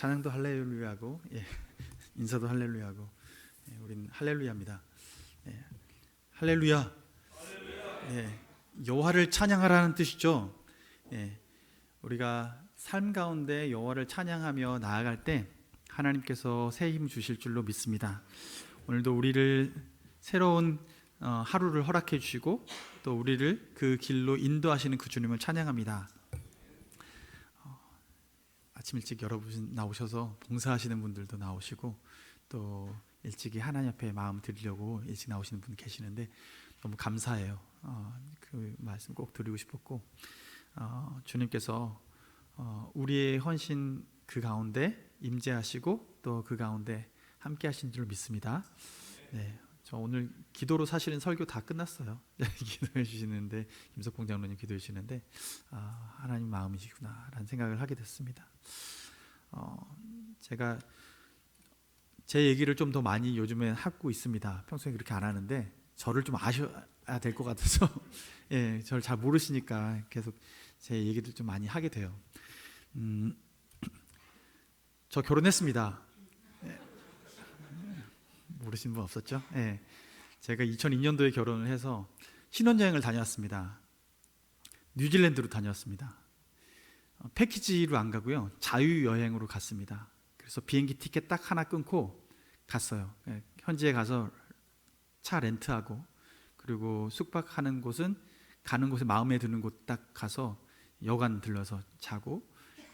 찬양도 할렐루야고, 인사도 할렐루야고, 우리는 할렐루야입니다. 할렐루야. 여호와를 찬양하라는 뜻이죠. 우리가 삶 가운데 여호와를 찬양하며 나아갈 때 하나님께서 새 힘 주실 줄로 믿습니다. 오늘도 우리를 새로운 하루를 허락해 주시고 또 우리를 그 길로 인도하시는 그 주님을 찬양합니다. 아침 일찍 여러분 나오셔서 봉사하시는 분들도 나오시고 또 일찍이 하나님 앞에 마음 드리려고 일찍 나오시는 분 계시는데 너무 감사해요. 그 말씀 꼭 드리고 싶었고, 주님께서 우리의 헌신 그 가운데 임재하시고 또 그 가운데 함께 하신 줄 믿습니다. 저 오늘 기도로 사실은 설교 다 끝났어요. 기도해 주시는데, 김석봉 장로님 기도해 주시는데 하나님 마음이시구나 라는 생각을 하게 됐습니다. 제가 제 얘기를 좀 더 많이 요즘에 하고 있습니다. 평소에 그렇게 안 하는데 저를 좀 아셔야 될 것 같아서 저를 잘 모르시니까 계속 제 얘기를 좀 많이 하게 돼요. 저 결혼했습니다. 모르신 분 없었죠? 제가 2002년도에 결혼을 해서 신혼여행을 다녀왔습니다. 뉴질랜드로 다녀왔습니다. 패키지로 안 가고요, 자유여행으로 갔습니다. 그래서 비행기 티켓 딱 하나 끊고 갔어요. 현지에 가서 차 렌트하고, 그리고 숙박하는 곳은 가는 곳에 마음에 드는 곳 딱 가서 여관 들러서 자고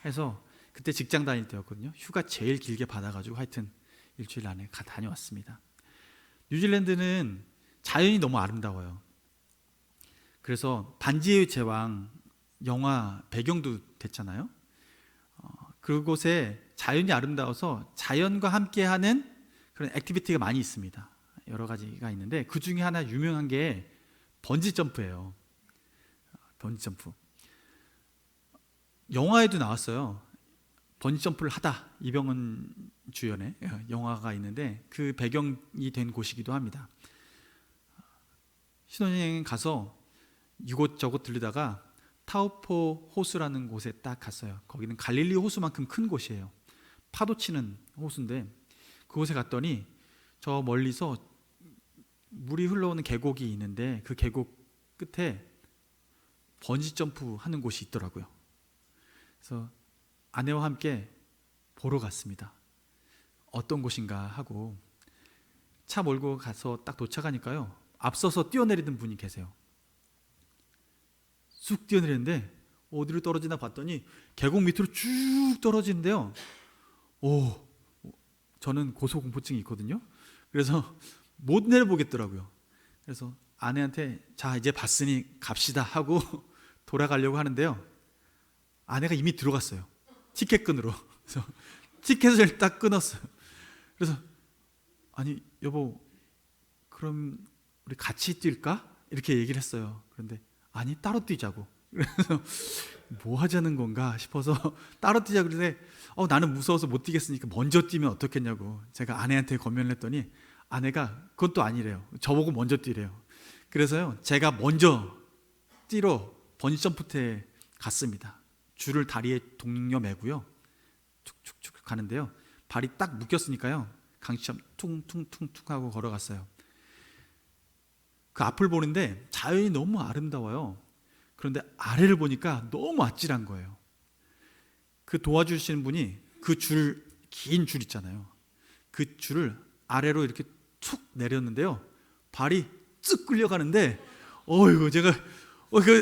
해서, 그때 직장 다닐 때였거든요. 휴가 제일 길게 받아가지고 하여튼 일주일 안에 다녀왔습니다. 뉴질랜드는 자연이 너무 아름다워요. 그래서 반지의 제왕 영화 배경도 됐잖아요. 그곳에 자연이 아름다워서 자연과 함께하는 그런 액티비티가 많이 있습니다. 여러 가지가 있는데 그 중에 하나 유명한 게 번지 점프예요. 번지 점프. 영화에도 나왔어요. 번지 점프를 하다, 이병헌 주연의 영화가 있는데 그 배경이 된 곳이기도 합니다. 신혼여행 가서 이곳저곳 들리다가 타우포 호수라는 곳에 딱 갔어요. 거기는 갈릴리 호수만큼 큰 곳이에요. 파도 치는 호수인데 그곳에 갔더니 저 멀리서 물이 흘러오는 계곡이 있는데 그 계곡 끝에 번지 점프 하는 곳이 있더라고요. 그래서 아내와 함께 보러 갔습니다. 어떤 곳인가 하고 차 몰고 가서 딱 도착하니까요, 앞서서 뛰어내리던 분이 계세요. 쑥 뛰어내리는데 어디로 떨어지나 봤더니 계곡 밑으로 쭉 떨어지는데요. 저는 고소공포증이 있거든요. 그래서 못 내려보겠더라고요. 그래서 아내한테 자 이제 봤으니 갑시다 하고 돌아가려고 하는데요, 아내가 이미 들어갔어요. 티켓 끈으로. 그래서 티켓을 딱 끊었어요. 그래서 아니 여보, 그럼 우리 같이 뛸까? 이렇게 얘기를 했어요. 그런데 아니 따로 뛰자고. 그래서 뭐 하자는 건가 싶어서 따로 뛰자 그러는데 나는 무서워서 못 뛰겠으니까 먼저 뛰면 어떻겠냐고 제가 아내한테 권면을 했더니 아내가 그건 또 아니래요. 저보고 먼저 뛰래요. 그래서요, 제가 먼저 뛰러 번지점프대에 갔습니다. 줄을 다리에 동여 매고요, 축축축 가는데요, 발이 딱 묶였으니까요 강시처럼 퉁퉁퉁퉁 하고 걸어갔어요. 그 앞을 보는데 자연이 너무 아름다워요. 그런데 아래를 보니까 너무 아찔한 거예요. 그 도와주시는 분이 그 긴 줄 있잖아요, 그 줄을 아래로 이렇게 툭 내렸는데요, 발이 쓱 끌려가는데 제가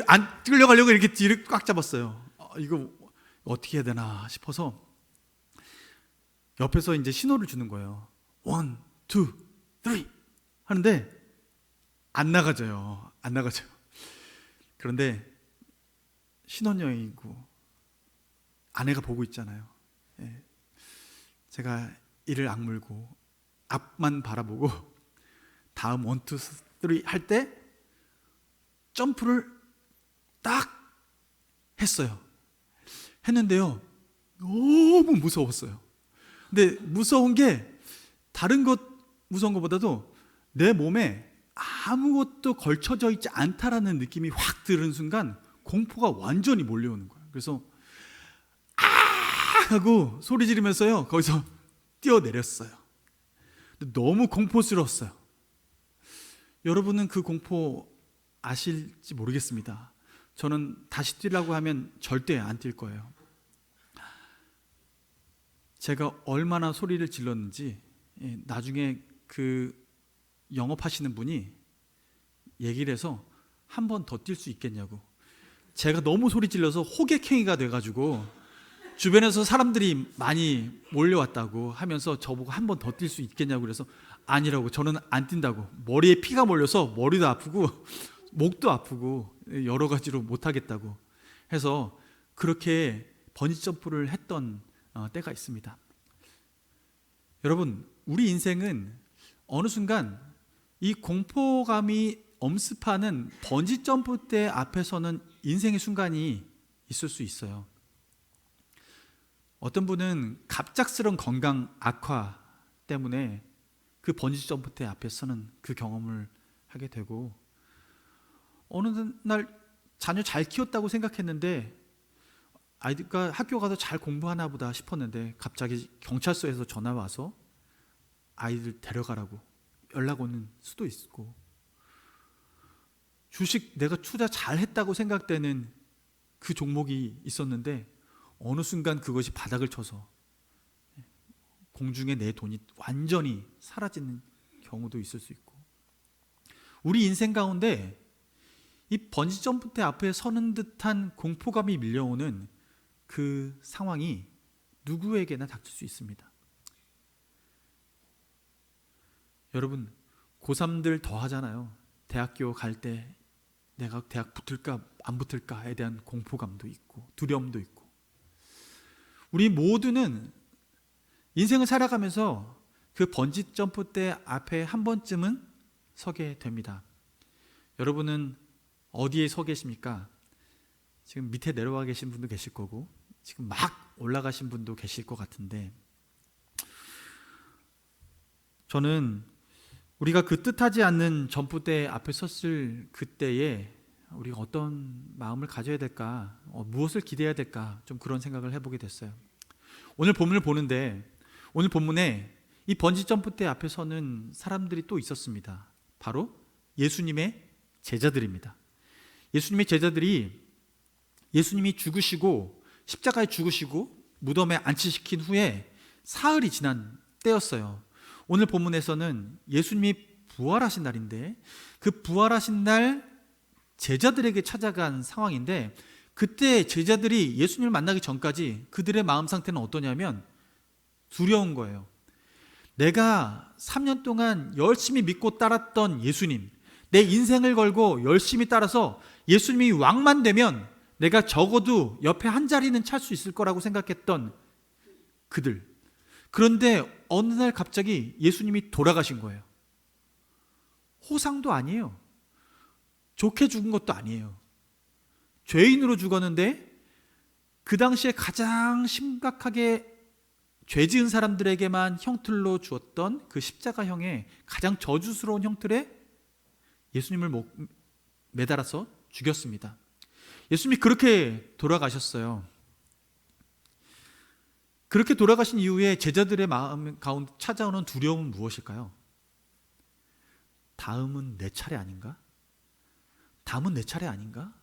안 끌려가려고 이렇게 뒤를 꽉 잡았어요. 이거 어떻게 해야 되나 싶어서 옆에서 이제 신호를 주는 거예요. 1, 2, 3 하는데 안 나가져요. 그런데 신혼여행이고 아내가 보고 있잖아요. 제가 이를 악물고 앞만 바라보고 다음 1, 2, 3 할 때 점프를 딱 했는데요, 너무 무서웠어요. 근데 무서운 게 다른 것 무서운 것보다도 내 몸에 아무것도 걸쳐져 있지 않다라는 느낌이 확 드는 순간 공포가 완전히 몰려오는 거예요. 그래서 하고 소리 지르면서요 거기서 뛰어내렸어요. 너무 공포스러웠어요. 여러분은 그 공포 아실지 모르겠습니다. 저는 다시 뛰라고 하면 절대 안 뛸 거예요. 제가 얼마나 소리를 질렀는지 나중에 그 영업하시는 분이 얘기를 해서 한 번 더 뛸 수 있겠냐고. 제가 너무 소리 질러서 호객행위가 돼가지고 주변에서 사람들이 많이 몰려왔다고 하면서 저보고 한 번 더 뛸 수 있겠냐고 그래서 아니라고, 저는 안 뛴다고. 머리에 피가 몰려서 머리도 아프고 목도 아프고 여러 가지로 못하겠다고 해서 그렇게 번지점프를 했던 때가 있습니다. 여러분, 우리 인생은 어느 순간 이 공포감이 엄습하는 번지점프 대 앞에서는 인생의 순간이 있을 수 있어요. 어떤 분은 갑작스러운 건강 악화 때문에 그 번지점프 대 앞에서는 그 경험을 하게 되고, 어느 날 자녀 잘 키웠다고 생각했는데 아이가 학교 가서 잘 공부하나 보다 싶었는데 갑자기 경찰서에서 전화 와서 아이들 데려가라고 연락 오는 수도 있고, 주식 내가 투자 잘 했다고 생각되는 그 종목이 있었는데 어느 순간 그것이 바닥을 쳐서 공중에 내 돈이 완전히 사라지는 경우도 있을 수 있고, 우리 인생 가운데 이 번지점프대 앞에 서는 듯한 공포감이 밀려오는 그 상황이 누구에게나 닥칠 수 있습니다. 여러분, 고3들 더 하잖아요. 대학교 갈 때 내가 대학 붙을까 안 붙을까에 대한 공포감도 있고 두려움도 있고, 우리 모두는 인생을 살아가면서 그 번지점프대 앞에 한 번쯤은 서게 됩니다. 여러분은 어디에 서 계십니까? 지금 밑에 내려와 계신 분도 계실 거고 지금 막 올라가신 분도 계실 것 같은데, 저는 우리가 그 뜻하지 않는 점프대 앞에 섰을 그때에 우리가 어떤 마음을 가져야 될까, 무엇을 기대해야 될까, 좀 그런 생각을 해보게 됐어요. 오늘 본문을 보는데 오늘 본문에 이 번지점프대 앞에 서는 사람들이 또 있었습니다. 바로 예수님의 제자들입니다. 예수님의 제자들이 예수님이 죽으시고 십자가에 죽으시고 무덤에 안치시킨 후에 사흘이 지난 때였어요. 오늘 본문에서는 예수님이 부활하신 날인데 그 부활하신 날 제자들에게 찾아간 상황인데, 그때 제자들이 예수님을 만나기 전까지 그들의 마음 상태는 어떠냐면 두려운 거예요. 내가 3년 동안 열심히 믿고 따랐던 예수님, 내 인생을 걸고 열심히 따라서 예수님이 왕만 되면 내가 적어도 옆에 한 자리는 찰 수 있을 거라고 생각했던 그들. 그런데 어느 날 갑자기 예수님이 돌아가신 거예요. 호상도 아니에요. 좋게 죽은 것도 아니에요. 죄인으로 죽었는데 그 당시에 가장 심각하게 죄 지은 사람들에게만 형틀로 주었던 그 십자가형의 가장 저주스러운 형틀에 예수님을 매달아서 죽였습니다. 예수님이 그렇게 돌아가셨어요. 그렇게 돌아가신 이후에 제자들의 마음 가운데 찾아오는 두려움은 무엇일까요? 다음은 내 차례 아닌가? 다음은 내 차례 아닌가?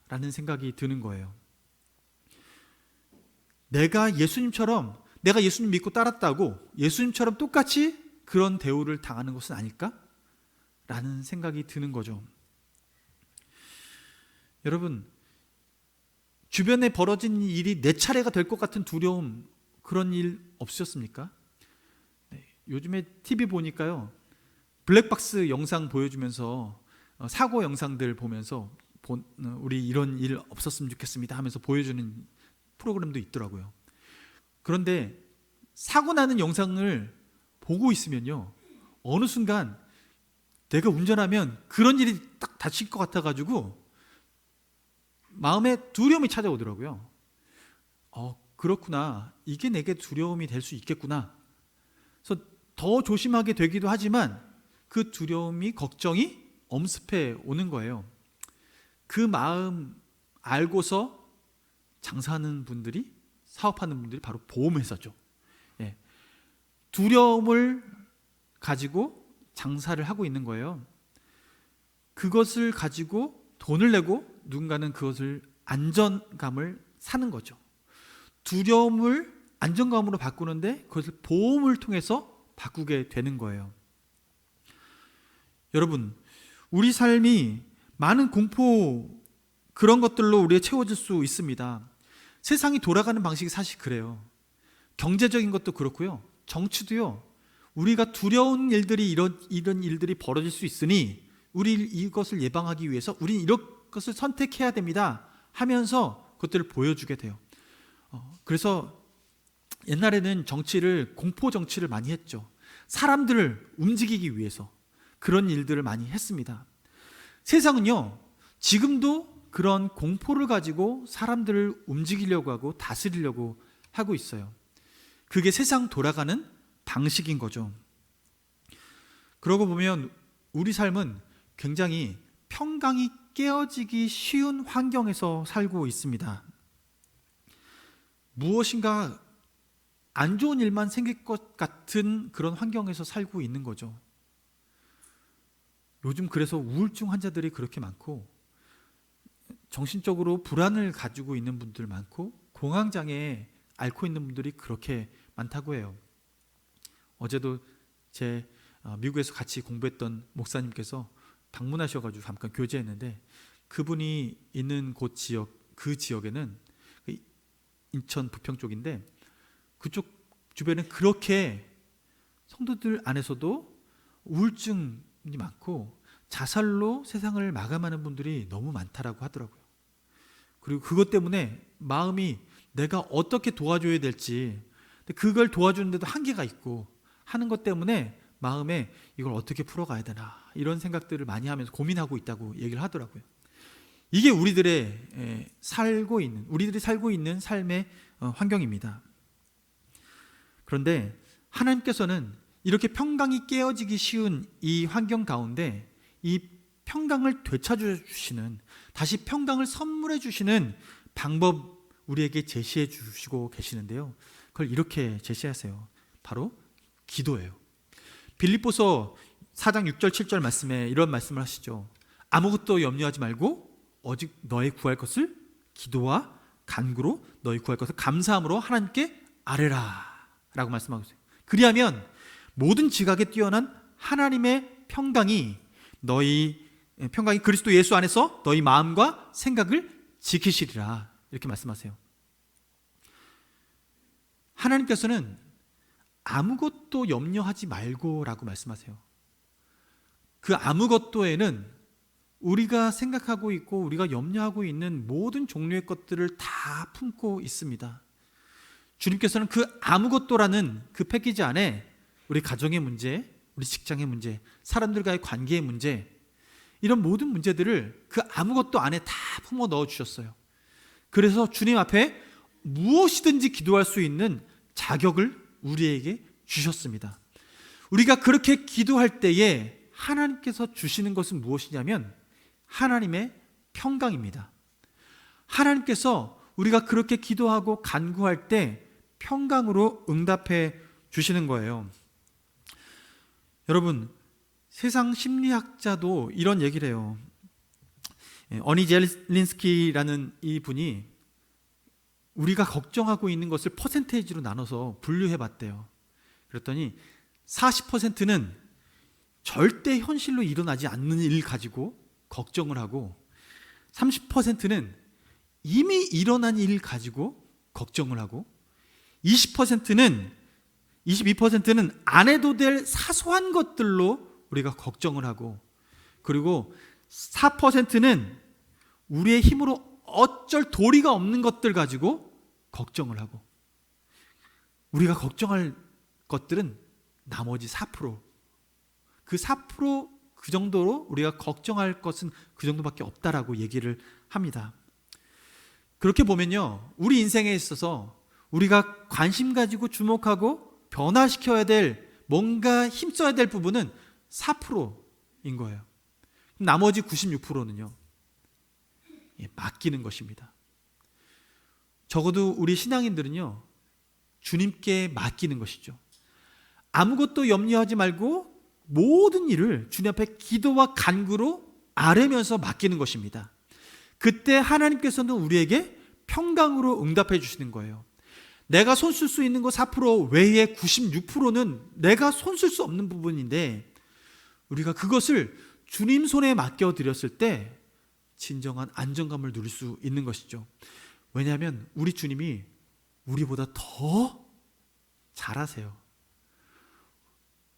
라는 생각이 드는 거예요. 내가 예수님 믿고 따랐다고 예수님처럼 똑같이 그런 대우를 당하는 것은 아닐까? 라는 생각이 드는 거죠. 여러분, 주변에 벌어진 일이 내 차례가 될 것 같은 두려움, 그런 일 없으셨습니까? 요즘에 TV 보니까요, 블랙박스 영상 보여주면서 사고 영상들 보면서 우리 이런 일 없었으면 좋겠습니다 하면서 보여주는 프로그램도 있더라고요. 그런데 사고 나는 영상을 보고 있으면요, 어느 순간 내가 운전하면 그런 일이 딱 닥칠 것 같아가지고 마음에 두려움이 찾아오더라고요. 그렇구나, 이게 내게 두려움이 될 수 있겠구나. 그래서 더 조심하게 되기도 하지만 그 두려움이, 걱정이 엄습해 오는 거예요. 그 마음 알고서 장사하는 분들이 사업하는 분들이 바로 보험회사죠. 예. 두려움을 가지고 장사를 하고 있는 거예요. 그것을 가지고 돈을 내고 누군가는 그것을 안정감을 사는 거죠. 두려움을 안정감으로 바꾸는데 그것을 보험을 통해서 바꾸게 되는 거예요. 여러분, 우리 삶이 많은 공포 그런 것들로 우리가 채워질 수 있습니다. 세상이 돌아가는 방식이 사실 그래요. 경제적인 것도 그렇고요. 정치도요. 우리가 두려운 일들이 이런 일들이 벌어질 수 있으니 우리 이것을 예방하기 위해서 우리는 이런 것을 선택해야 됩니다 하면서 그것들을 보여주게 돼요. 그래서 옛날에는 정치를 공포 정치를 많이 했죠. 사람들을 움직이기 위해서 그런 일들을 많이 했습니다. 세상은요, 지금도 그런 공포를 가지고 사람들을 움직이려고 하고 다스리려고 하고 있어요. 그게 세상 돌아가는 방식인 거죠. 그러고 보면 우리 삶은 굉장히 평강이 깨어지기 쉬운 환경에서 살고 있습니다. 무엇인가 안 좋은 일만 생길 것 같은 그런 환경에서 살고 있는 거죠. 요즘 그래서 우울증 환자들이 그렇게 많고 정신적으로 불안을 가지고 있는 분들 많고 공황장애 앓고 있는 분들이 그렇게 많다고 해요. 어제도 제 미국에서 같이 공부했던 목사님께서 방문하셔가지고 잠깐 교제했는데 그분이 있는 곳 지역, 그 지역에는 인천 부평 쪽인데 그쪽 주변에 그렇게 성도들 안에서도 우울증이 많고 자살로 세상을 마감하는 분들이 너무 많다라고 하더라고요. 그리고 그것 때문에 마음이 내가 어떻게 도와줘야 될지, 그걸 도와주는데도 한계가 있고 하는 것 때문에 마음에 이걸 어떻게 풀어가야 되나 이런 생각들을 많이 하면서 고민하고 있다고 얘기를 하더라고요. 이게 우리들이 살고 있는 삶의 환경입니다. 그런데 하나님께서는 이렇게 평강이 깨어지기 쉬운 이 환경 가운데 이 평강을 되찾아 주시는, 다시 평강을 선물해 주시는 방법 우리에게 제시해 주시고 계시는데요. 그걸 이렇게 제시하세요. 바로 기도예요. 빌립보서 4장 6절 7절 말씀에 이런 말씀을 하시죠. 아무것도 염려하지 말고 오직 너의 구할 것을 기도와 간구로 너희 구할 것을 감사함으로 하나님께 아뢰라 라고 말씀하고 있어요. 그리하면 모든 지각에 뛰어난 하나님의 평강이 그리스도 예수 안에서 너희 마음과 생각을 지키시리라 이렇게 말씀하세요. 하나님께서는 아무것도 염려하지 말고 라고 말씀하세요. 그 아무것도에는 우리가 생각하고 있고 우리가 염려하고 있는 모든 종류의 것들을 다 품고 있습니다. 주님께서는 그 아무것도라는 그 패키지 안에 우리 가정의 문제, 우리 직장의 문제, 사람들과의 관계의 문제, 이런 모든 문제들을 그 아무것도 안에 다 품어 넣어 주셨어요. 그래서 주님 앞에 무엇이든지 기도할 수 있는 자격을 우리에게 주셨습니다. 우리가 그렇게 기도할 때에 하나님께서 주시는 것은 무엇이냐면 하나님의 평강입니다. 하나님께서 우리가 그렇게 기도하고 간구할 때 평강으로 응답해 주시는 거예요. 여러분, 세상 심리학자도 이런 얘기를 해요. 어니 젤린스키라는 이 분이 우리가 걱정하고 있는 것을 퍼센테이지로 나눠서 분류해 봤대요. 그랬더니 40%는 절대 현실로 일어나지 않는 일 가지고 걱정을 하고 30%는 이미 일어난 일 가지고 걱정을 하고 22%는 안 해도 될 사소한 것들로 우리가 걱정을 하고, 그리고 4%는 우리의 힘으로 어쩔 도리가 없는 것들 가지고 걱정을 하고, 우리가 걱정할 것들은 나머지 4%. 그 4% 그 정도로 우리가 걱정할 것은 그 정도밖에 없다라고 얘기를 합니다. 그렇게 보면요, 우리 인생에 있어서 우리가 관심 가지고 주목하고 변화시켜야 될, 뭔가 힘써야 될 부분은 4%인 거예요. 나머지 96%는요, 맡기는 것입니다. 적어도 우리 신앙인들은요, 주님께 맡기는 것이죠. 아무것도 염려하지 말고 모든 일을 주님 앞에 기도와 간구로 아뢰면서 맡기는 것입니다. 그때 하나님께서는 우리에게 평강으로 응답해 주시는 거예요. 내가 손 쓸 수 있는 거 4% 외에 96%는 내가 손 쓸 수 없는 부분인데, 우리가 그것을 주님 손에 맡겨드렸을 때 진정한 안정감을 누릴 수 있는 것이죠. 왜냐하면 우리 주님이 우리보다 더 잘하세요.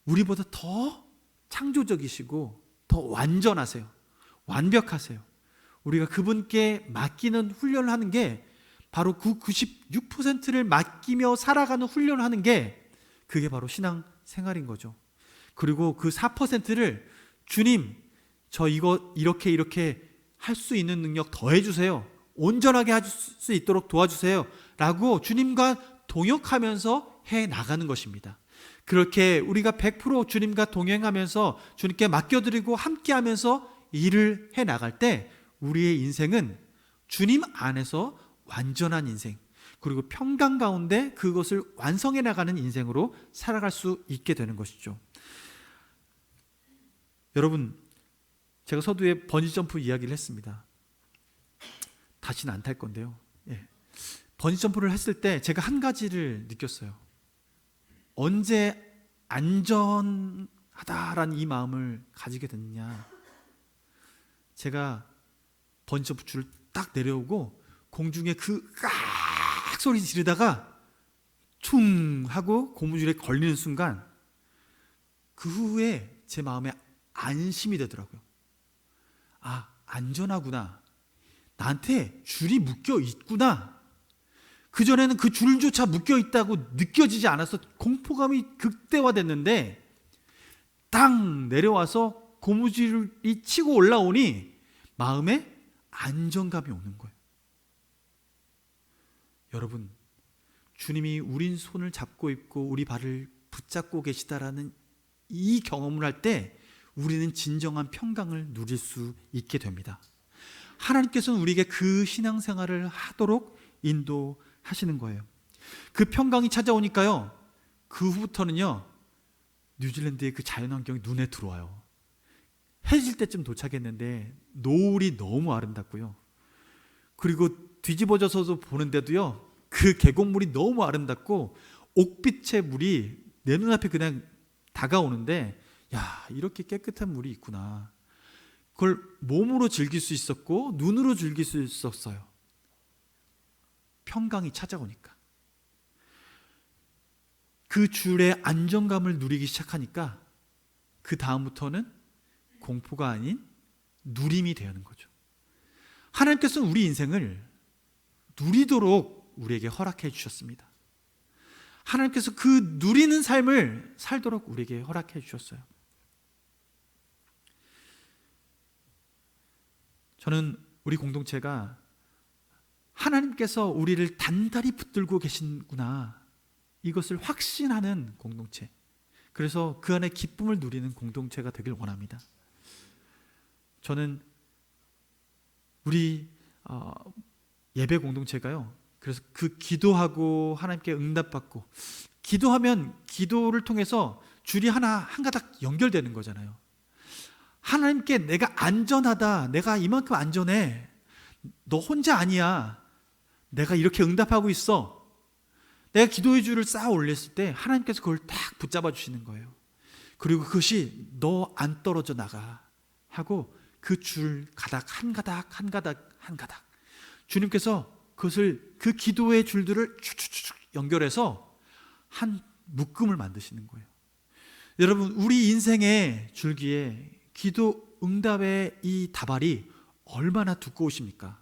우리보다 더 창조적이시고 더 완전하세요. 완벽하세요. 우리가 그분께 맡기는 훈련을 하는 게 바로 그 96%를 맡기며 살아가는 훈련을 하는 게 그게 바로 신앙 생활인 거죠. 그리고 그 4%를 주님, 저 이거 이렇게 할 수 있는 능력 더해 주세요. 온전하게 할 수 있도록 도와주세요. 라고 주님과 동역하면서 해 나가는 것입니다. 그렇게 우리가 100% 주님과 동행하면서 주님께 맡겨드리고 함께하면서 일을 해 나갈 때 우리의 인생은 주님 안에서 완전한 인생, 그리고 평강 가운데 그것을 완성해 나가는 인생으로 살아갈 수 있게 되는 것이죠. 여러분, 제가 서두에 번지점프 이야기를 했습니다. 다시는 안 탈 건데요. 번지점프를 했을 때 제가 한 가지를 느꼈어요. 언제 안전하다라는 이 마음을 가지게 됐느냐. 제가 번지점프 줄을 딱 내려오고 공중에 그 깍 소리 지르다가 퉁 하고 고무줄에 걸리는 순간, 그 후에 제 마음에 안심이 되더라고요. 아, 안전하구나. 나한테 줄이 묶여 있구나. 그전에는 그 줄조차 묶여 있다고 느껴지지 않아서 공포감이 극대화됐는데, 땅 내려와서 고무줄이 치고 올라오니 마음에 안정감이 오는 거예요. 여러분, 주님이 우린 손을 잡고 있고 우리 발을 붙잡고 계시다라는 이 경험을 할 때 우리는 진정한 평강을 누릴 수 있게 됩니다. 하나님께서는 우리에게 그 신앙생활을 하도록 인도하시는 거예요. 그 평강이 찾아오니까요, 그 후부터는요, 뉴질랜드의 그 자연환경이 눈에 들어와요. 해질 때쯤 도착했는데 노을이 너무 아름답고요, 그리고 뒤집어져서도 보는데도요, 그 계곡물이 너무 아름답고 옥빛의 물이 내 눈앞에 그냥 다가오는데, 야, 이렇게 깨끗한 물이 있구나. 그걸 몸으로 즐길 수 있었고 눈으로 즐길 수 있었어요. 평강이 찾아오니까. 그 줄의 안정감을 누리기 시작하니까 그 다음부터는 공포가 아닌 누림이 되는 거죠. 하나님께서는 우리 인생을 누리도록 우리에게 허락해 주셨습니다. 하나님께서 그 누리는 삶을 살도록 우리에게 허락해 주셨어요. 저는 우리 공동체가 하나님께서 우리를 단단히 붙들고 계신구나, 이것을 확신하는 공동체, 그래서 그 안에 기쁨을 누리는 공동체가 되길 원합니다. 저는 우리 예배 공동체가요, 그래서 그 기도하고 하나님께 응답받고, 기도하면 기도를 통해서 줄이 한 가닥 연결되는 거잖아요. 하나님께 내가 안전하다, 내가 이만큼 안전해, 너 혼자 아니야, 내가 이렇게 응답하고 있어, 내가 기도의 줄을 쌓아 올렸을 때 하나님께서 그걸 딱 붙잡아 주시는 거예요. 그리고 그것이 너 안 떨어져 나가 하고 그 줄 가닥 한 가닥 한 가닥 한 가닥 주님께서 그것을, 그 기도의 줄들을 쭉쭉쭉 연결해서 한 묶음을 만드시는 거예요. 여러분, 우리 인생의 줄기에 기도 응답의 이 다발이 얼마나 두꺼우십니까?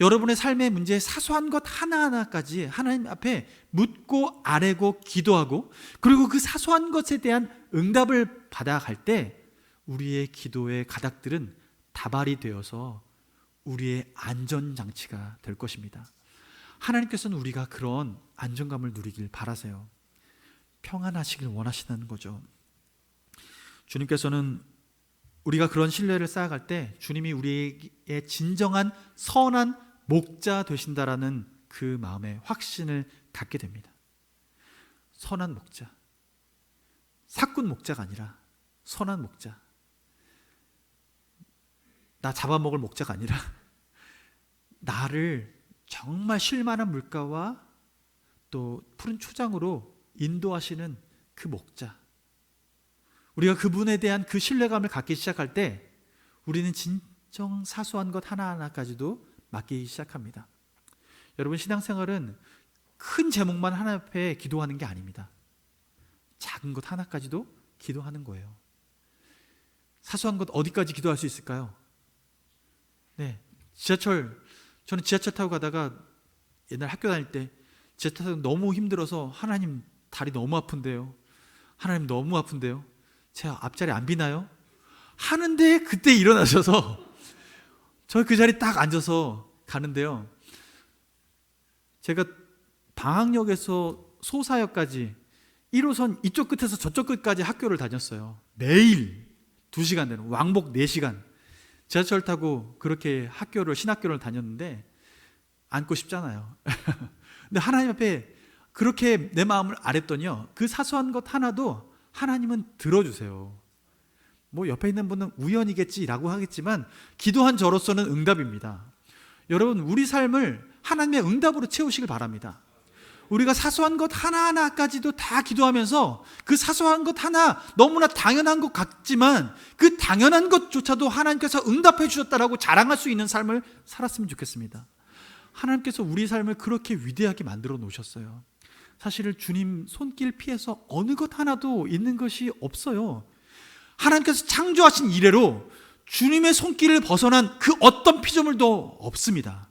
여러분의 삶의 문제 사소한 것 하나하나까지 하나님 앞에 묻고 아뢰고 기도하고, 그리고 그 사소한 것에 대한 응답을 받아갈 때 우리의 기도의 가닥들은 다발이 되어서 우리의 안전장치가 될 것입니다. 하나님께서는 우리가 그런 안정감을 누리길 바라세요. 평안하시길 원하시는 거죠. 주님께서는 우리가 그런 신뢰를 쌓아갈 때 주님이 우리의 진정한 선한 목자 되신다라는 그 마음에 확신을 갖게 됩니다. 선한 목자, 사꾼 목자가 아니라 선한 목자, 나 잡아먹을 목자가 아니라 나를 정말 쉴만한 물가와 또 푸른 초장으로 인도하시는 그 목자, 우리가 그분에 대한 그 신뢰감을 갖기 시작할 때 우리는 진정 사소한 것 하나하나까지도 맡기기 시작합니다. 여러분, 신앙생활은 큰 제목만 하나님 앞에 기도하는 게 아닙니다. 작은 것 하나까지도 기도하는 거예요. 사소한 것 어디까지 기도할 수 있을까요? 네, 저는 지하철 타고 가다가 옛날 학교 다닐 때 지하철 타고 너무 힘들어서 하나님 다리 너무 아픈데요, 하나님 너무 아픈데요, 제 앞자리 안 비나요? 하는데 그때 일어나셔서 저 그 자리 딱 앉아서 가는데요, 제가 방학역에서 소사역까지 1호선 이쪽 끝에서 저쪽 끝까지 학교를 다녔어요. 매일 2시간 되는 왕복 4시간 지하철 타고 그렇게 신학교를 다녔는데 앉고 싶잖아요. 근데 하나님 앞에 그렇게 내 마음을 아랬더니요, 그 사소한 것 하나도 하나님은 들어주세요. 뭐 옆에 있는 분은 우연이겠지라고 하겠지만 기도한 저로서는 응답입니다. 여러분, 우리 삶을 하나님의 응답으로 채우시길 바랍니다. 우리가 사소한 것 하나하나까지도 다 기도하면서 그 사소한 것 하나 너무나 당연한 것 같지만 그 당연한 것조차도 하나님께서 응답해 주셨다라고 자랑할 수 있는 삶을 살았으면 좋겠습니다. 하나님께서 우리 삶을 그렇게 위대하게 만들어 놓으셨어요. 사실 주님 손길 피해서 어느 것 하나도 있는 것이 없어요. 하나님께서 창조하신 이래로 주님의 손길을 벗어난 그 어떤 피조물도 없습니다.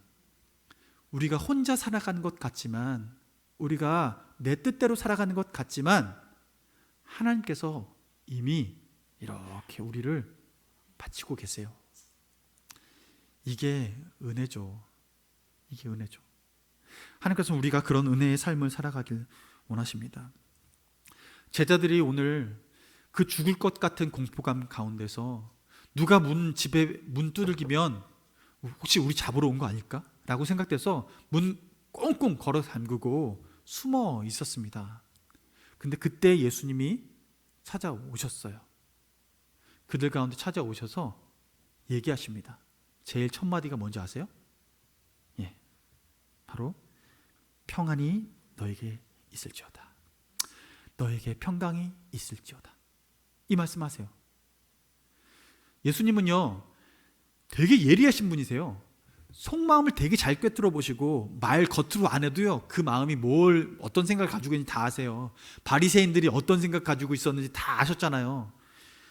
우리가 혼자 살아가는 것 같지만, 우리가 내 뜻대로 살아가는 것 같지만 하나님께서 이미 이렇게 우리를 바치고 계세요. 이게 은혜죠. 이게 은혜죠. 하나님께서 우리가 그런 은혜의 삶을 살아가길 원하십니다. 제자들이 오늘 그 죽을 것 같은 공포감 가운데서 누가 집에 문 두들기면 혹시 우리 잡으러 온 거 아닐까? 라고 생각돼서 문 꽁꽁 걸어 잠그고 숨어 있었습니다. 근데 그때 예수님이 찾아오셨어요. 그들 가운데 찾아오셔서 얘기하십니다. 제일 첫 마디가 뭔지 아세요? 바로 평안이 너에게 있을지어다. 너에게 평강이 있을지어다. 이 말씀하세요. 예수님은요, 되게 예리하신 분이세요. 속마음을 되게 잘 꿰뚫어 보시고 말 겉으로 안 해도요, 그 마음이 어떤 생각을 가지고 있는지 다 아세요. 바리새인들이 어떤 생각 가지고 있었는지 다 아셨잖아요.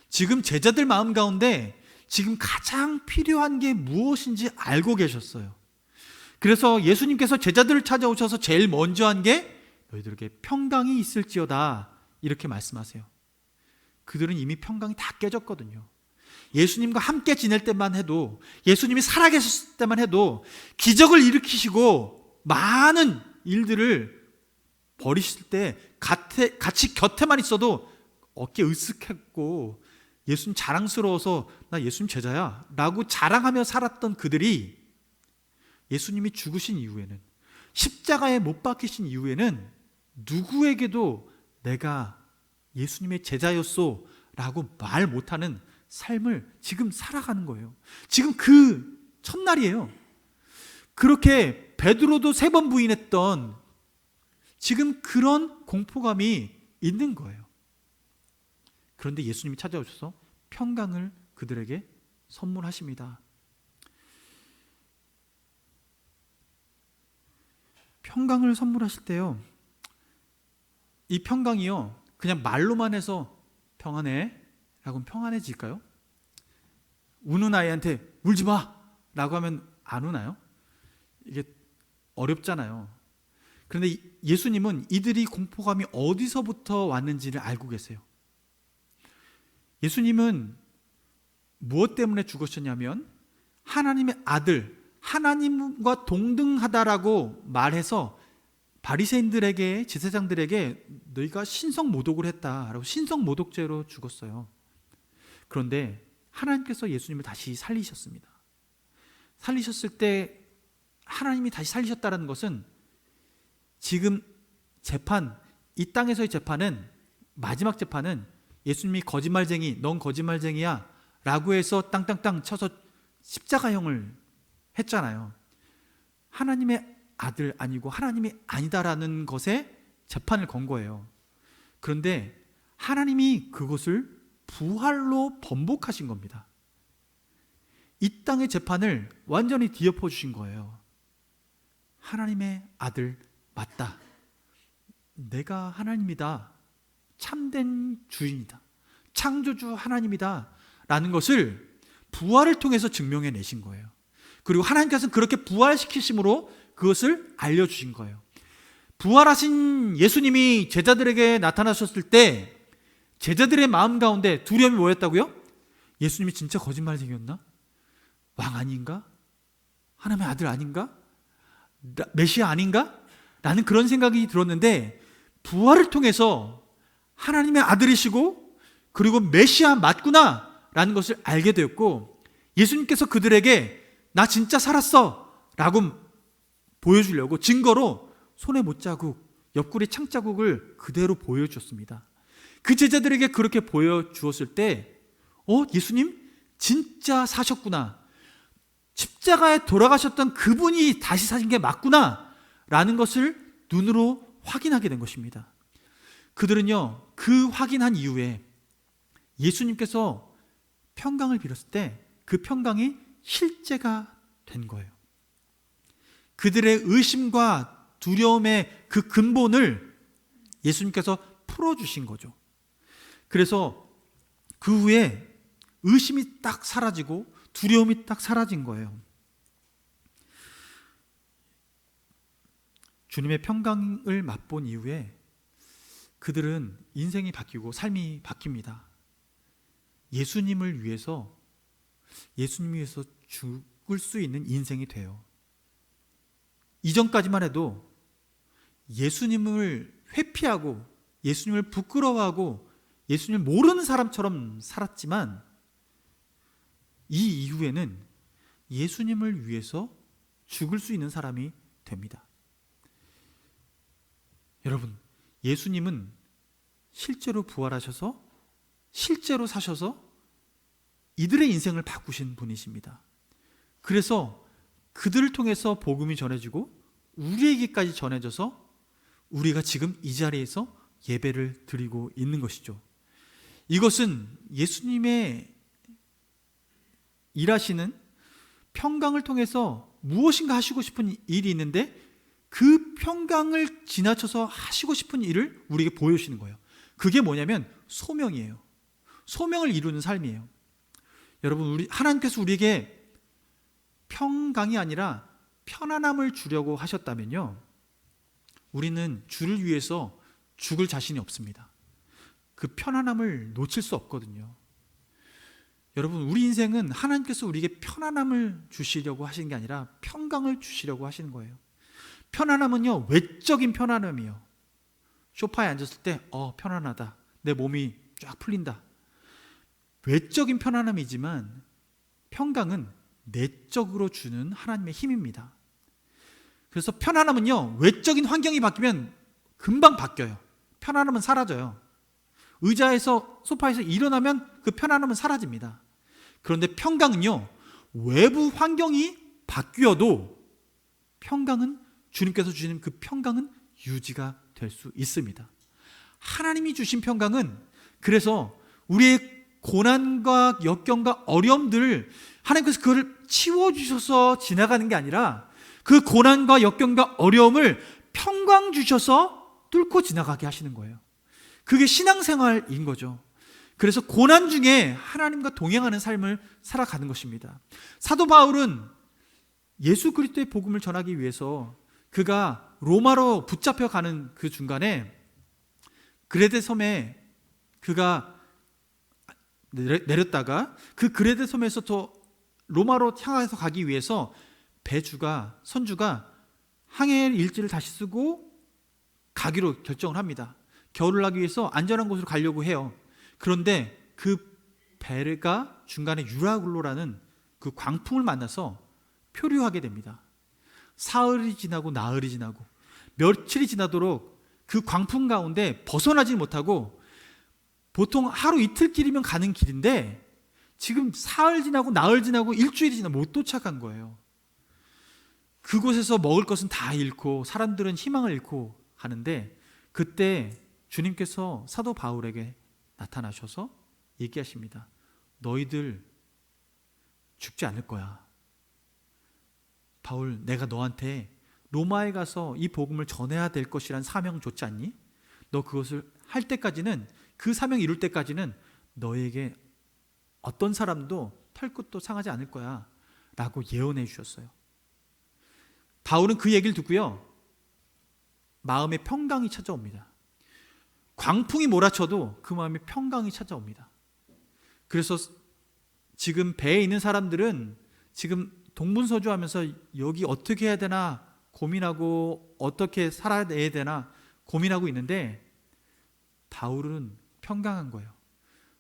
지금 제자들 마음 가운데 지금 가장 필요한 게 무엇인지 알고 계셨어요. 그래서 예수님께서 제자들을 찾아오셔서 제일 먼저 한 게 너희들에게 평강이 있을지어다, 이렇게 말씀하세요. 그들은 이미 평강이 다 깨졌거든요. 예수님과 함께 지낼 때만 해도, 예수님이 살아계셨을 때만 해도 기적을 일으키시고 많은 일들을 벌이실 때 같이 곁에만 있어도 어깨 으쓱했고 예수님 자랑스러워서 나 예수님 제자야 라고 자랑하며 살았던 그들이 예수님이 죽으신 이후에는, 십자가에 못 박히신 이후에는 누구에게도 내가 예수님의 제자였소 라고 말 못하는 삶을 지금 살아가는 거예요. 지금 그 첫날이에요. 그렇게 베드로도 3번 부인했던 지금 그런 공포감이 있는 거예요. 그런데 예수님이 찾아오셔서 평강을 그들에게 선물하십니다. 평강을 선물하실 때요, 이 평강이요, 그냥 말로만 해서 평안해 라고 하면 평안해질까요? 우는 아이한테 울지 마 라고 하면 안 우나요? 이게 어렵잖아요. 그런데 예수님은 이들이 공포감이 어디서부터 왔는지를 알고 계세요. 예수님은 무엇 때문에 죽으셨냐면 하나님의 아들, 하나님과 동등하다라고 말해서 바리새인들에게, 제사장들에게 너희가 신성모독을 했다라고 신성모독죄로 죽었어요. 그런데 하나님께서 예수님을 다시 살리셨습니다. 살리셨을 때 하나님이 다시 살리셨다는 것은 지금 재판, 이 땅에서의 재판은, 마지막 재판은 예수님이 거짓말쟁이, 넌 거짓말쟁이야 라고 해서 땅땅땅 쳐서 십자가형을 했잖아요. 하나님의 아들 아니고 하나님이 아니다라는 것에 재판을 건 거예요. 그런데 하나님이 그것을 부활로 번복하신 겁니다. 이 땅의 재판을 완전히 뒤엎어 주신 거예요. 하나님의 아들 맞다. 내가 하나님이다. 참된 주인이다. 창조주 하나님이다. 라는 것을 부활을 통해서 증명해 내신 거예요. 그리고 하나님께서는 그렇게 부활시키심으로 그것을 알려주신 거예요. 부활하신 예수님이 제자들에게 나타나셨을 때 제자들의 마음 가운데 두려움이 뭐였다고요? 예수님이 진짜 거짓말쟁이였나? 왕 아닌가? 하나님의 아들 아닌가? 메시아 아닌가? 라는 그런 생각이 들었는데, 부활을 통해서 하나님의 아들이시고 그리고 메시아 맞구나 라는 것을 알게 되었고, 예수님께서 그들에게 나 진짜 살았어 라고 보여주려고 증거로 손에 못자국, 옆구리 창자국을 그대로 보여주었습니다. 그 제자들에게 그렇게 보여주었을 때 예수님 진짜 사셨구나, 십자가에 돌아가셨던 그분이 다시 사신 게 맞구나 라는 것을 눈으로 확인하게 된 것입니다. 그들은요, 그 확인한 이후에 예수님께서 평강을 빌었을 때 그 평강이 실제가 된 거예요. 그들의 의심과 두려움의 그 근본을 예수님께서 풀어주신 거죠. 그래서 그 후에 의심이 딱 사라지고 두려움이 딱 사라진 거예요. 주님의 평강을 맛본 이후에 그들은 인생이 바뀌고 삶이 바뀝니다. 예수님을 위해서 죽을 수 있는 인생이 돼요. 이전까지만 해도 예수님을 회피하고 예수님을 부끄러워하고 예수님을 모르는 사람처럼 살았지만, 이 이후에는 예수님을 위해서 죽을 수 있는 사람이 됩니다. 여러분, 예수님은 실제로 부활하셔서 실제로 사셔서 이들의 인생을 바꾸신 분이십니다. 그래서 그들을 통해서 복음이 전해지고 우리에게까지 전해져서 우리가 지금 이 자리에서 예배를 드리고 있는 것이죠. 이것은 예수님의 일하시는 평강을 통해서 무엇인가 하시고 싶은 일이 있는데, 그 평강을 지나쳐서 하시고 싶은 일을 우리에게 보여주시는 거예요. 그게 뭐냐면 소명이에요. 소명을 이루는 삶이에요. 여러분, 하나님께서 우리에게 평강이 아니라 편안함을 주려고 하셨다면요, 우리는 주를 위해서 죽을 자신이 없습니다. 그 편안함을 놓칠 수 없거든요. 여러분, 우리 인생은 하나님께서 우리에게 편안함을 주시려고 하시는 게 아니라 평강을 주시려고 하시는 거예요. 편안함은요, 외적인 편안함이요. 소파에 앉았을 때 편안하다, 내 몸이 쫙 풀린다, 외적인 편안함이지만 평강은 내적으로 주는 하나님의 힘입니다. 그래서 편안함은요, 외적인 환경이 바뀌면 금방 바뀌어요. 편안함은 사라져요. 의자에서, 소파에서 일어나면 그 편안함은 사라집니다. 그런데 평강은요, 외부 환경이 바뀌어도 평강은, 주님께서 주시는 그 평강은 유지가 될 수 있습니다. 하나님이 주신 평강은, 그래서 우리의 고난과 역경과 어려움들을 하나님께서 그걸 치워주셔서 지나가는 게 아니라, 그 고난과 역경과 어려움을 평강 주셔서 뚫고 지나가게 하시는 거예요. 그게 신앙생활인 거죠. 그래서 고난 중에 하나님과 동행하는 삶을 살아가는 것입니다. 사도 바울은 예수 그리스도의 복음을 전하기 위해서 그가 로마로 붙잡혀가는 그 중간에 그레데 섬에 그가 내렸다가, 그 그레데 섬에서 또 로마로 향해서 가기 위해서 선주가 항해 일지를 다시 쓰고 가기로 결정을 합니다. 겨울을 하기 위해서 안전한 곳으로 가려고 해요. 그런데 그 배가 중간에 유라굴로라는 그 광풍을 만나서 표류하게 됩니다. 사흘이 지나고 나흘이 지나고 며칠이 지나도록 그 광풍 가운데 벗어나지 못하고 보통 하루 이틀 길이면 가는 길인데 지금 사흘 지나고 나흘 지나고 일주일이 지나 못 도착한 거예요. 그곳에서 먹을 것은 다 잃고 사람들은 희망을 잃고 가는데 그때 주님께서 사도 바울에게 나타나셔서 얘기하십니다. 너희들 죽지 않을 거야. 바울, 내가 너한테 로마에 가서 이 복음을 전해야 될 것이란 사명 줬지 않니? 너 그것을 할 때까지는, 그 사명 이룰 때까지는 너에게 어떤 사람도 털끝도 상하지 않을 거야 라고 예언해 주셨어요. 바울은 그 얘기를 듣고요, 마음에 평강이 찾아옵니다. 광풍이 몰아쳐도 그 마음에 평강이 찾아옵니다. 그래서 지금 배에 있는 사람들은 지금 동분서주하면서 여기 어떻게 해야 되나 고민하고 어떻게 살아내야 되나 고민하고 있는데 바울은 평강한 거예요.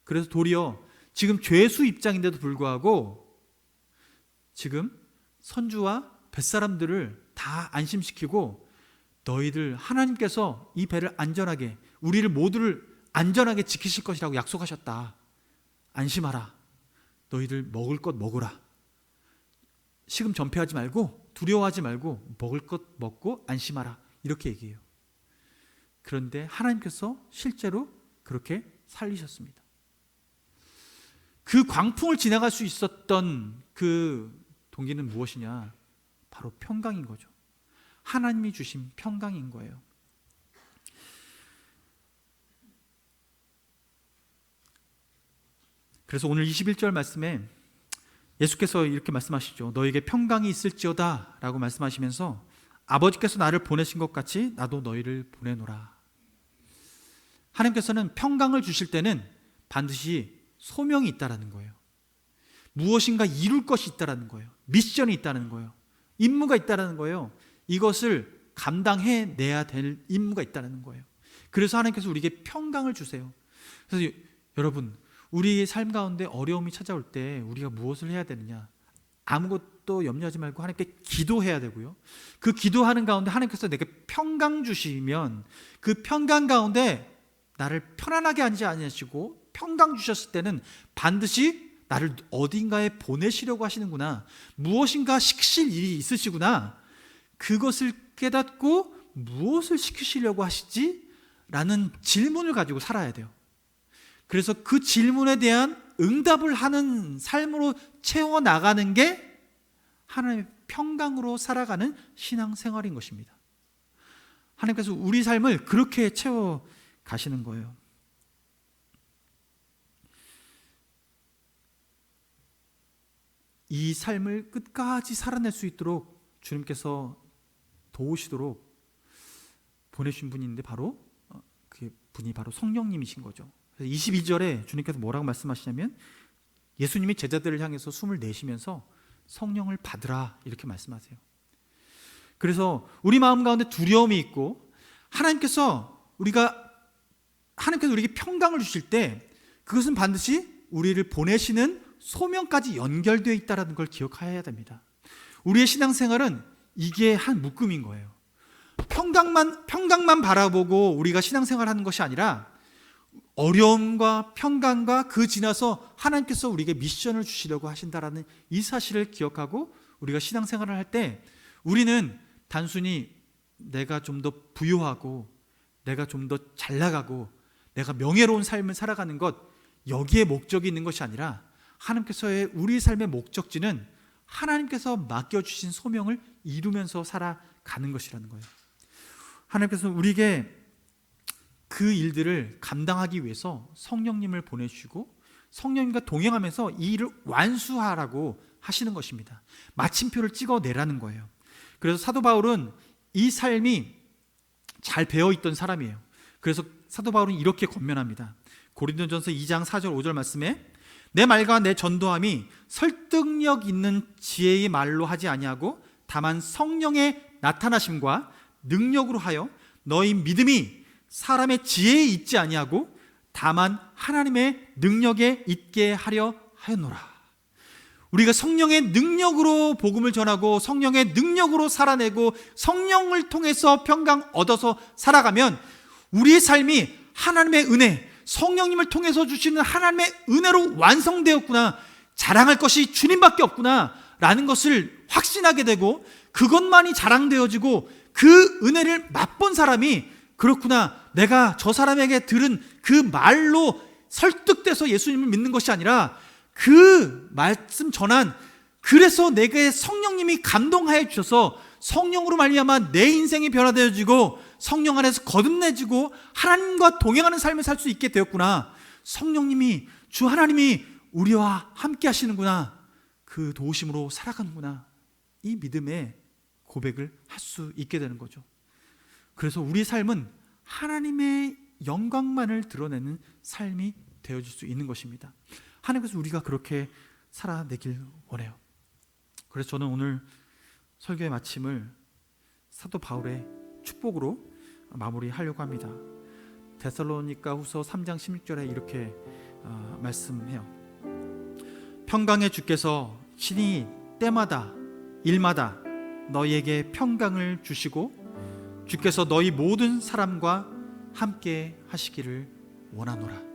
그래서 도리어 지금 죄수 입장인데도 불구하고 지금 선주와 뱃사람들을 다 안심시키고 너희들 하나님께서 이 배를 안전하게, 우리를 모두를 안전하게 지키실 것이라고 약속하셨다. 안심하라. 너희들 먹을 것 먹으라. 식음 전폐하지 말고 두려워하지 말고 먹을 것 먹고 안심하라. 이렇게 얘기해요. 그런데 하나님께서 실제로 그렇게 살리셨습니다. 그 광풍을 지나갈 수 있었던 그 동기는 무엇이냐? 바로 평강인 거죠. 하나님이 주신 평강인 거예요. 그래서 오늘 21절 말씀에 예수께서 이렇게 말씀하시죠. 너에게 평강이 있을지어다 라고 말씀하시면서 아버지께서 나를 보내신 것 같이 나도 너희를 보내노라. 하나님께서는 평강을 주실 때는 반드시 소명이 있다라는 거예요. 무엇인가 이룰 것이 있다라는 거예요. 미션이 있다는 거예요. 임무가 있다는 거예요. 이것을 감당해내야 될 임무가 있다는 거예요. 그래서 하나님께서 우리에게 평강을 주세요. 그래서 여러분, 우리의 삶 가운데 어려움이 찾아올 때 우리가 무엇을 해야 되느냐? 아무것도 염려하지 말고 하나님께 기도해야 되고요. 그 기도하는 가운데 하나님께서 내게 평강 주시면 그 평강 가운데 나를 편안하게 하지 않으시고 평강 주셨을 때는 반드시 나를 어딘가에 보내시려고 하시는구나, 무엇인가 시키실 일이 있으시구나, 그것을 깨닫고 무엇을 시키시려고 하시지? 라는 질문을 가지고 살아야 돼요. 그래서 그 질문에 대한 응답을 하는 삶으로 채워나가는 게 하나님의 평강으로 살아가는 신앙생활인 것입니다. 하나님께서 우리 삶을 그렇게 채워가시는 거예요. 이 삶을 끝까지 살아낼 수 있도록 주님께서 도우시도록 보내신 분이 있는데 바로 그 분이 바로 성령님이신 거죠. 22절에 주님께서 뭐라고 말씀하시냐면 예수님이 제자들을 향해서 숨을 내쉬면서 성령을 받으라 이렇게 말씀하세요. 그래서 우리 마음 가운데 두려움이 있고 하나님께서 우리에게 평강을 주실 때 그것은 반드시 우리를 보내시는 소명까지 연결되어 있다는 걸 기억해야 됩니다. 우리의 신앙생활은 이게 한 묶음인 거예요. 평강만 바라보고 우리가 신앙생활하는 것이 아니라 어려움과 평강과 그 지나서 하나님께서 우리에게 미션을 주시려고 하신다라는 이 사실을 기억하고 우리가 신앙생활을 할 때 우리는 단순히 내가 좀 더 부유하고 내가 좀 더 잘 나가고 내가 명예로운 삶을 살아가는 것, 여기에 목적이 있는 것이 아니라 하나님께서의 우리 삶의 목적지는 하나님께서 맡겨주신 소명을 이루면서 살아가는 것이라는 거예요. 하나님께서 우리에게 그 일들을 감당하기 위해서 성령님을 보내주시고 성령님과 동행하면서 이 일을 완수하라고 하시는 것입니다. 마침표를 찍어내라는 거예요. 그래서 사도 바울은 이 삶이 잘 배어있던 사람이에요. 그래서 사도 바울은 이렇게 권면합니다. 고린도전서 2장 4절 5절 말씀에 내 말과 내 전도함이 설득력 있는 지혜의 말로 하지 아니하고 다만 성령의 나타나심과 능력으로 하여 너희 믿음이 사람의 지혜에 있지 아니하고 다만 하나님의 능력에 있게 하려 하였노라. 우리가 성령의 능력으로 복음을 전하고 성령의 능력으로 살아내고 성령을 통해서 평강 얻어서 살아가면 우리의 삶이 하나님의 은혜, 성령님을 통해서 주시는 하나님의 은혜로 완성되었구나, 자랑할 것이 주님밖에 없구나 라는 것을 확신하게 되고, 그것만이 자랑되어지고 그 은혜를 맛본 사람이 그렇구나, 내가 저 사람에게 들은 그 말로 설득돼서 예수님을 믿는 것이 아니라 그 말씀 전한, 그래서 내게 성령님이 감동하여 주셔서 성령으로 말미암아 내 인생이 변화되어지고 성령 안에서 거듭내지고 하나님과 동행하는 삶을 살 수 있게 되었구나, 성령님이, 주 하나님이 우리와 함께 하시는구나, 그 도우심으로 살아가는구나, 이 믿음의 고백을 할 수 있게 되는 거죠. 그래서 우리 삶은 하나님의 영광만을 드러내는 삶이 되어질 수 있는 것입니다. 하나님께서 우리가 그렇게 살아내길 원해요. 그래서 저는 오늘 설교의 마침을 사도 바울의 축복으로 마무리하려고 합니다. 데살로니가 후서 3장 16절에 이렇게 말씀해요. 평강의 주께서 친히 때마다 일마다 너희에게 평강을 주시고 주께서 너희 모든 사람과 함께 하시기를 원하노라.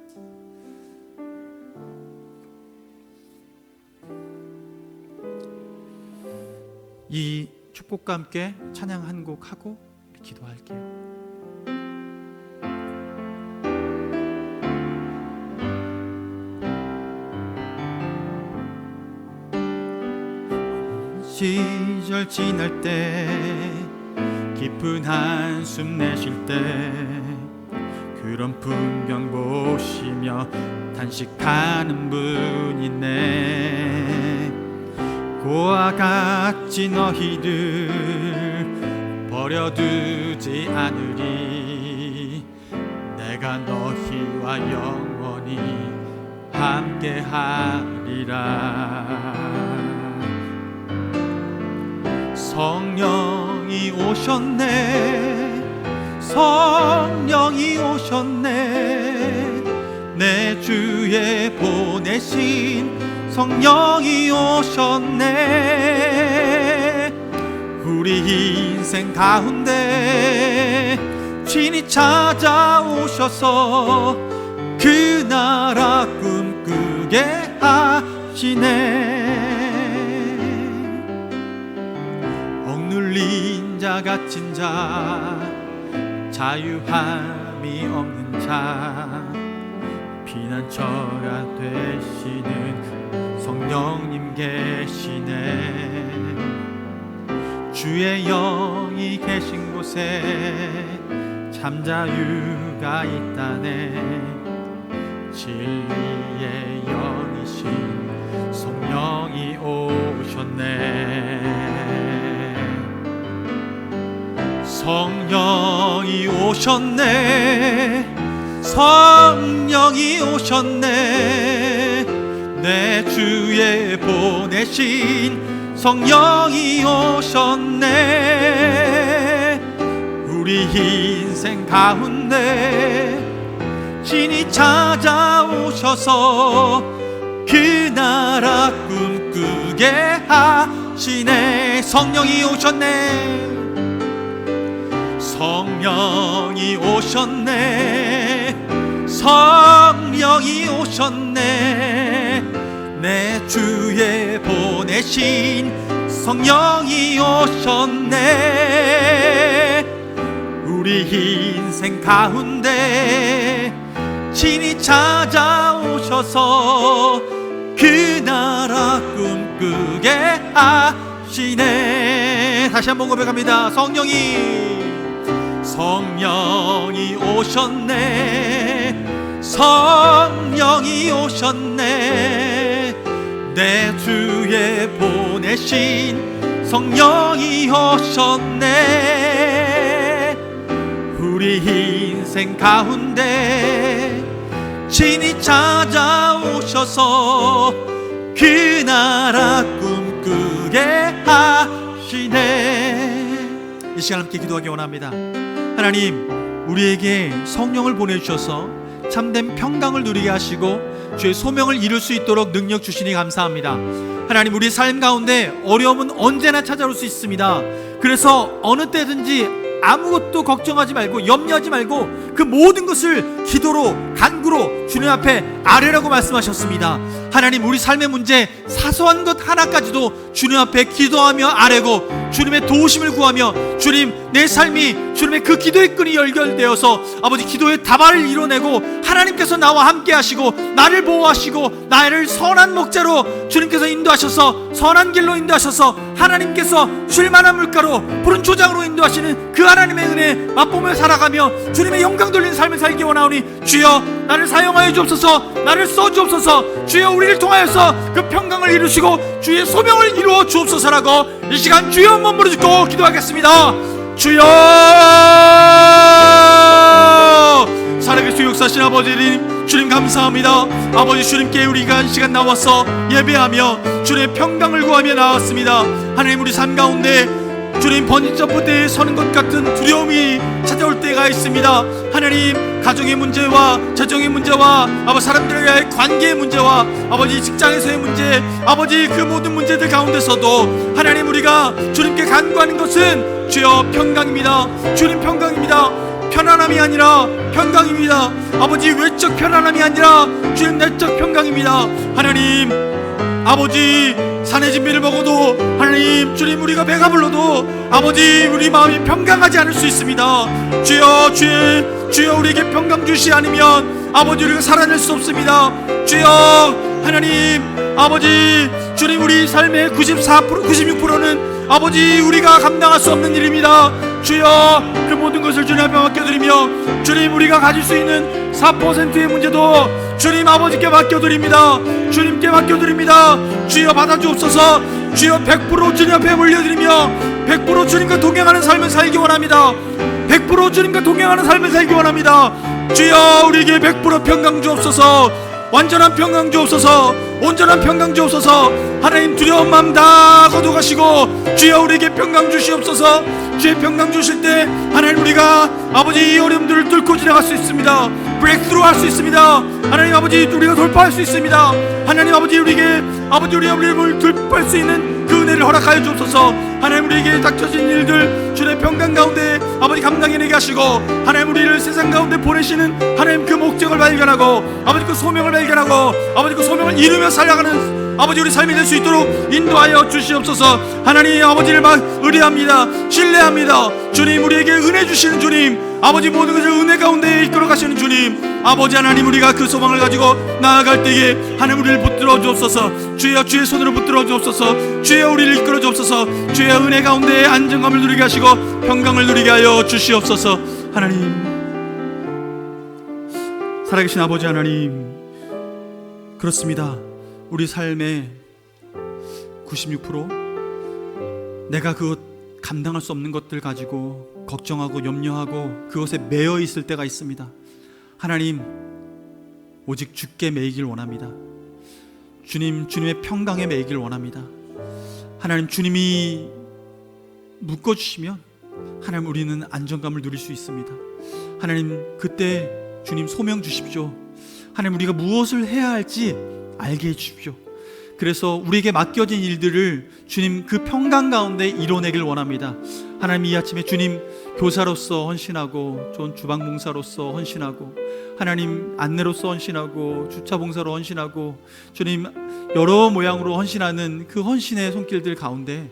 이 축복과 함께 찬양 한 곡 하고 기도할게요. 시절 지날 때, 깊은 한숨 내쉴 때, 그런 풍경 보시며 단식하는 분 있네. 고와 같이 너희들 버려두지 않으리. 내가 너희와 영원히 함께하리라. 성령이 오셨네, 성령이 오셨네, 내 주에 보내신 성령이 오셨네. 우리 인생 가운데 친히 찾아오셔서 그 나라 꿈꾸게 하시네. 눌린 자 갇힌 자, 자유함이 없는 자, 피난처가 되시는 성령님 계시네. 주의 영이 계신 곳에 참 자유가 있다네. 진리의 영이신 성령이 오셨네. 성령이 오셨네, 성령이 오셨네, 내 주에 보내신 성령이 오셨네. 우리 인생 가운데 친히 찾아오셔서 그 나라 꿈꾸게 하시네. 성령이 오셨네, 성령이 오셨네, 성령이 오셨네, 내 주에 보내신 성령이 오셨네. 우리 인생 가운데 친히 찾아오셔서 그 나라 꿈꾸게 하시네. 다시 한번 고백합니다. 성령이 오셨네, 성령이 오셨네, 내 주에 보내신 성령이 오셨네. 우리 인생 가운데 친히 찾아오셔서 그 나라 꿈꾸게 하시네. 이 시간 함께 기도하기 원합니다. 하나님, 우리에게 성령을 보내주셔서 참된 평강을 누리게 하시고 주의 소명을 이룰 수 있도록 능력 주시니 감사합니다. 하나님, 우리 삶 가운데 어려움은 언제나 찾아올 수 있습니다. 그래서 어느 때든지 아무것도 걱정하지 말고 염려하지 말고 그 모든 것을 기도로 간구로 주님 앞에 아뢰라고 말씀하셨습니다. 하나님, 우리 삶의 문제 사소한 것 하나까지도 주님 앞에 기도하며 아뢰고 주님의 도우심을 구하며 주님, 내 삶이 주님의 그 기도의 끈이 연결되어서 아버지 기도의 다발을 이뤄내고 하나님께서 나와 함께 하시고 나를 보호하시고 나를 선한 목자로 주님께서 인도하셔서 선한 길로 인도하셔서 하나님께서 쉴만한 물가로 푸른 초장으로 인도하시는 그 하나님의 은혜 맛보며 살아가며 주님의 영광 돌리는 삶을 살기 원하오니 주여, 나를 사용하여 주옵소서. 나를 써주옵소서. 주여, 우리를 통하여서 그 평강을 이루시고 주의 소명을 이루어 주옵소서라고 이 시간 주여 한번 부르짖고 기도하겠습니다. 주여, 살아계신 역사하신 아버지님, 주님 감사합니다. 아버지, 주님께 우리가 이 시간 나와서 예배하며 주님의 평강을 구하며 나왔습니다. 하나님, 우리 삶 가운데 주님 번지점프대에 서는 것 같은 두려움이 찾아올 때가 있습니다. 하나님, 가정의 문제와 재정의 문제와 아버지 사람들과의 관계의 문제와 아버지 직장에서의 문제, 아버지 그 모든 문제들 가운데서도 하나님, 우리가 주님께 간구하는 것은 주여 평강입니다. 주님 평강입니다. 편안함이 아니라 평강입니다. 아버지, 외적 편안함이 아니라 주님 내적 평강입니다. 하나님, 아버지 산의 진미를 먹어도 하나님, 주님, 우리가 배가 불러도 아버지 우리 마음이 평강하지 않을 수 있습니다. 주여, 주여, 우리에게 평강 주시 아니면 아버지 우리가 살아낼 수 없습니다. 주여, 하나님, 아버지 주님, 우리 삶의 96%는 아버지 우리가 감당할 수 없는 일입니다. 주여, 그 모든 것을 주님 앞에 맡겨드리며 주님, 우리가 가질 수 있는 4%의 문제도 주님 아버지께 맡겨드립니다. 주님께 맡겨드립니다. 주여, 받아주옵소서. 주여, 100% 주님 앞에 올려드리며 100% 주님과 동행하는 삶을 살기 원합니다. 100% 주님과 동행하는 삶을 살기 원합니다. 주여, 우리에게 100% 평강 주옵소서. 완전한 평강 주옵소서. 온전한 평강 주옵소서. 하나님, 두려운 마음 다 거두가시고 주여, 우리에게 평강 주시옵소서. 주의 평강 주실 때 하나님, 우리가 아버지 이 어려움들을 뚫고 지나갈 수 있습니다. 브레이크스루 할 수 있습니다. 하나님 아버지, 우리가 돌파할 수 있습니다. 하나님 아버지, 우리에게 아버지 우리 어려움을 돌파할 수 있는 그 은혜를 허락하여 주옵소서. 하나님, 우리에게 닥쳐진 일들 주의 평강 가운데 아버지 감당해내게 하시고 하나님, 우리를 세상 가운데 보내시는 하나님 그 목적을 발견하고 아버지 그 소명을 발견하고 아버지 그 소명을 이루며 살아가는 아버지 우리 삶이 될 수 있도록 인도하여 주시옵소서. 하나님 아버지를 의뢰합니다. 신뢰합니다. 주님, 우리에게 은혜 주시는 주님, 아버지 모든 것을 은혜 가운데 이끌어 가시는 주님, 아버지 하나님, 우리가 그 소망을 가지고 나아갈 때에 하나님 우리를 붙들어 주옵소서. 주여, 주의 손으로 붙들어 주옵소서. 주여, 우리를 이끌어 주옵소서. 주의 은혜 가운데 안정감을 누리게 하시고 평강을 누리게 하여 주시옵소서. 하나님, 살아계신 아버지 하나님, 그렇습니다. 우리 삶의 96% 내가 그것 감당할 수 없는 것들 가지고 걱정하고 염려하고 그것에 매여 있을 때가 있습니다. 하나님, 오직 주께 매이길 원합니다. 주님, 주님의 평강에 매이길 원합니다. 하나님, 주님이 묶어주시면 하나님, 우리는 안정감을 누릴 수 있습니다. 하나님, 그때 주님 소명 주십시오. 하나님, 우리가 무엇을 해야 할지 알게 해주십시오. 그래서 우리에게 맡겨진 일들을 주님 그 평강 가운데 이뤄내길 원합니다. 하나님, 이 아침에 주님 교사로서 헌신하고 좋은 주방봉사로서 헌신하고 하나님 안내로서 헌신하고 주차봉사로 헌신하고 주님 여러 모양으로 헌신하는 그 헌신의 손길들 가운데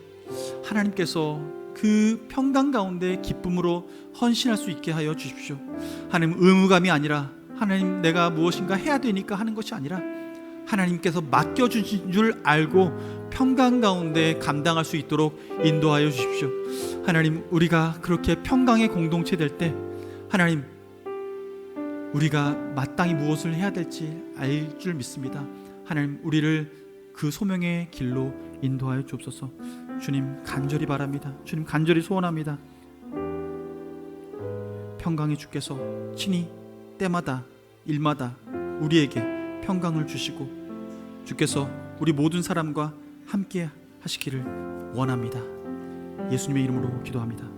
하나님께서 그 평강 가운데 기쁨으로 헌신할 수 있게 하여 주십시오. 하나님, 의무감이 아니라 하나님 내가 무엇인가 해야 되니까 하는 것이 아니라 하나님께서 맡겨주신 줄 알고 평강 가운데 감당할 수 있도록 인도하여 주십시오. 하나님, 우리가 그렇게 평강의 공동체 될 때 하나님, 우리가 마땅히 무엇을 해야 될지 알 줄 믿습니다. 하나님, 우리를 그 소명의 길로 인도하여 주옵소서. 주님, 간절히 바랍니다. 주님, 간절히 소원합니다. 평강의 주께서 친히 때마다 일마다 우리에게 평강을 주시고 주께서 우리 모든 사람과 함께 하시기를 원합니다. 예수님의 이름으로 기도합니다.